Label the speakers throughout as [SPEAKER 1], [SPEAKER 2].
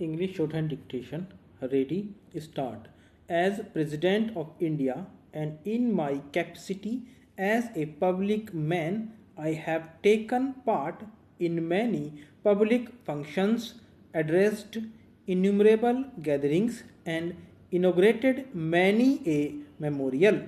[SPEAKER 1] English shorthand dictation. Ready, start. As President of India and in my capacity as a public man, I have taken part in many public functions, addressed innumerable gatherings, and inaugurated many a memorial.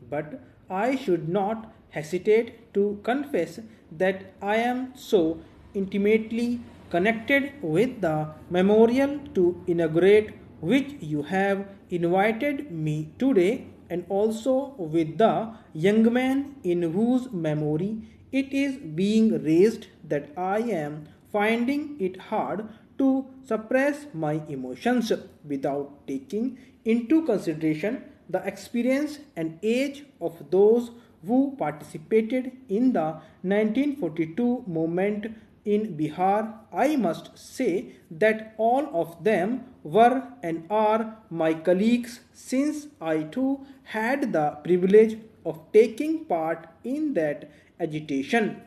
[SPEAKER 1] But I should not hesitate to confess that I am so intimately connected with the memorial to inaugurate which you have invited me today, and also with the young man in whose memory it is being raised, that I am finding it hard to suppress my emotions without taking into consideration the experience and age of those who participated in the 1942 movement in Bihar. I must say that all of them were and are my colleagues, since I too had the privilege of taking part in that agitation.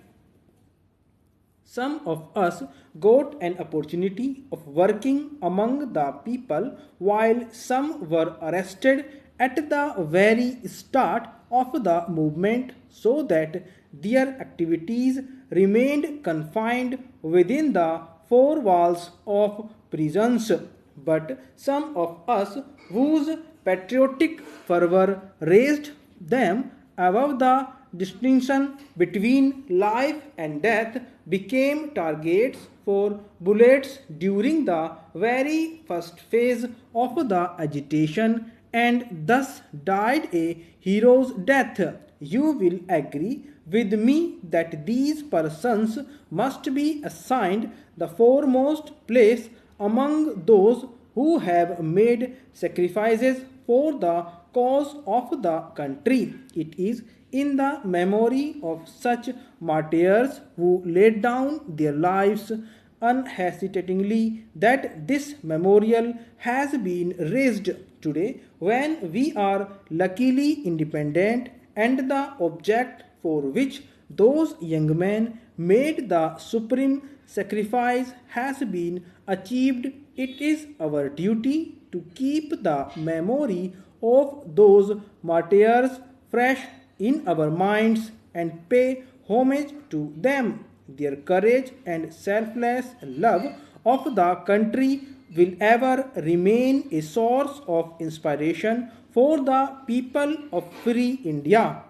[SPEAKER 1] Some of us got an opportunity of working among the people, while some were arrested at the very start of the movement, so that their activities remained confined within the four walls of prisons. But some of us whose patriotic fervor raised them above the distinction between life and death became targets for bullets during the very first phase of the agitation, and thus died a hero's death. You will agree with me that these persons must be assigned the foremost place among those who have made sacrifices for the cause of the country. It is in the memory of such martyrs who laid down their lives unhesitatingly that this memorial has been raised today, when we are luckily independent, and the object for which those young men made the supreme sacrifice has been achieved. It is our duty to keep the memory of those martyrs fresh in our minds and pay homage to them. Their courage and selfless love of the country will ever remain a source of inspiration for the people of free India.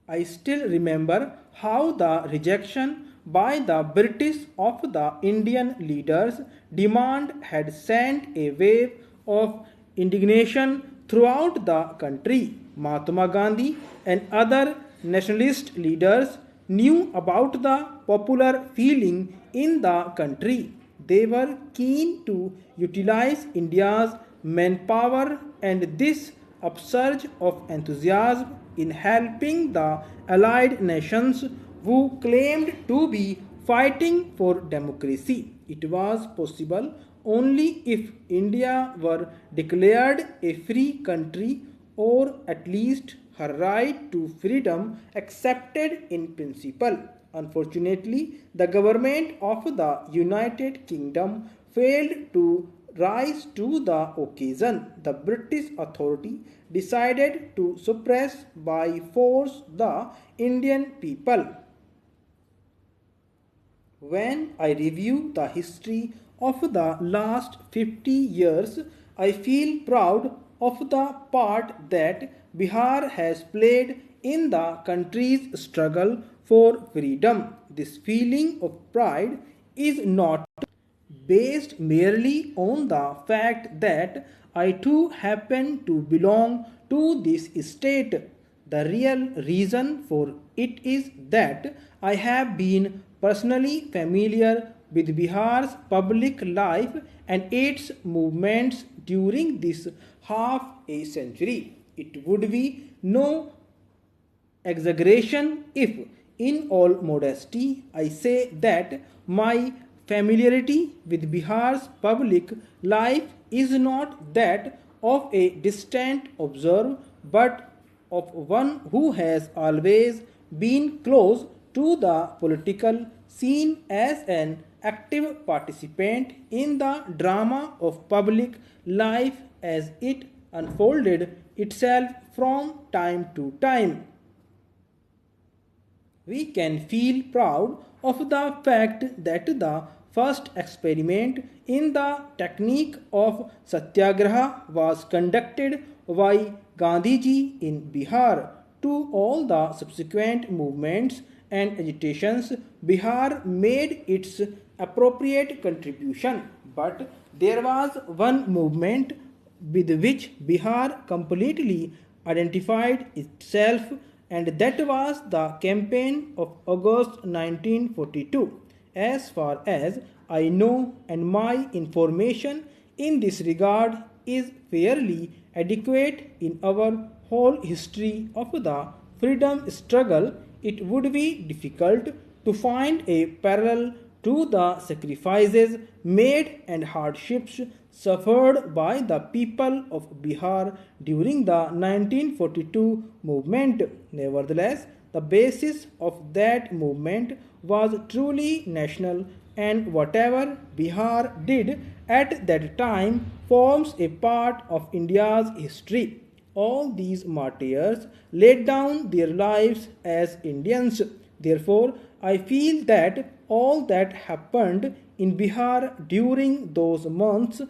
[SPEAKER 1] I still remember how the rejection by the British of the Indian leaders' demand had sent a wave of indignation throughout the country. Mahatma Gandhi and other nationalist leaders knew about the popular feeling in the country. They were keen to utilize India's manpower and this upsurge of enthusiasm in helping the allied nations who claimed to be fighting for democracy. It was possible only if India were declared a free country, or at least her right to freedom accepted in principle. Unfortunately, the government of the United Kingdom failed to rise to the occasion. The British authority decided to suppress by force the Indian people. When I review the history of the last 50 years, I feel proud of the part that Bihar has played in the country's struggle for freedom. This feeling of pride is not based merely on the fact that I too happen to belong to this state. The real reason for it is that I have been personally familiar with Bihar's public life and its movements during this half a century. It would be no exaggeration if, in all modesty, I say that my familiarity with Bihar's public life is not that of a distant observer, but of one who has always been close to the political scene as an active participant in the drama of public life as it unfolded itself from time to time. We can feel proud of the fact that the first experiment in the technique of satyagraha was conducted by Gandhiji in Bihar. To all the subsequent movements and agitations, Bihar made its appropriate contribution, but there was one movement with which Bihar completely identified itself, and that was the campaign of August 1942. As far as I know, and my information in this regard is fairly adequate in our whole history of the freedom struggle, it would be difficult to find a parallel to the sacrifices made and hardships suffered by the people of Bihar during the 1942 movement. Nevertheless, the basis of that movement was truly national, and whatever Bihar did at that time forms a part of India's history. All these martyrs laid down their lives as Indians. Therefore, I feel that all that happened in Bihar during those months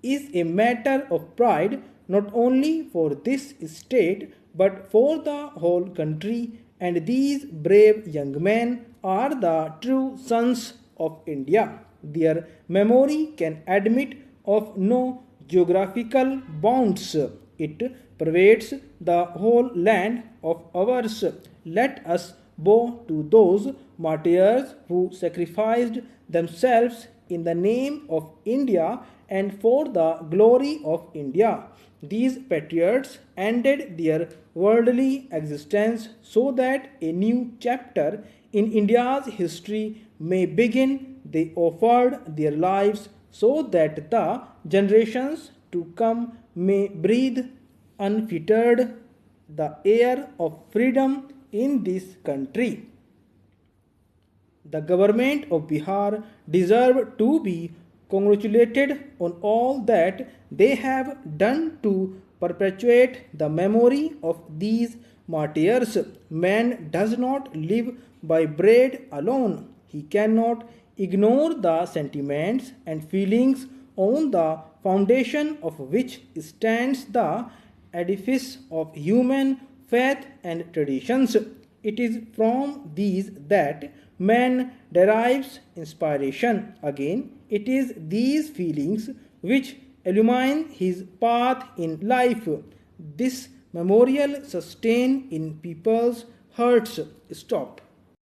[SPEAKER 1] is a matter of pride not only for this state but for the whole country, and these brave young men are the true sons of India. Their memory can admit of no geographical bounds. It pervades the whole land of ours. Let us bow to those martyrs who sacrificed themselves in the name of India and for the glory of India. These patriots ended their worldly existence so that a new chapter in India's history may begin. They offered their lives so that the generations to come may breathe unfettered the air of freedom in this country. The government of Bihar deserve to be congratulated on all that they have done to perpetuate the memory of these martyrs. Man does not live by bread alone. He cannot ignore the sentiments and feelings on the foundation of which stands the edifice of human faith and traditions. It is from these that man derives inspiration. Again, it is these feelings which illumine his path in life. This memorial sustain in people's hearts. Stop.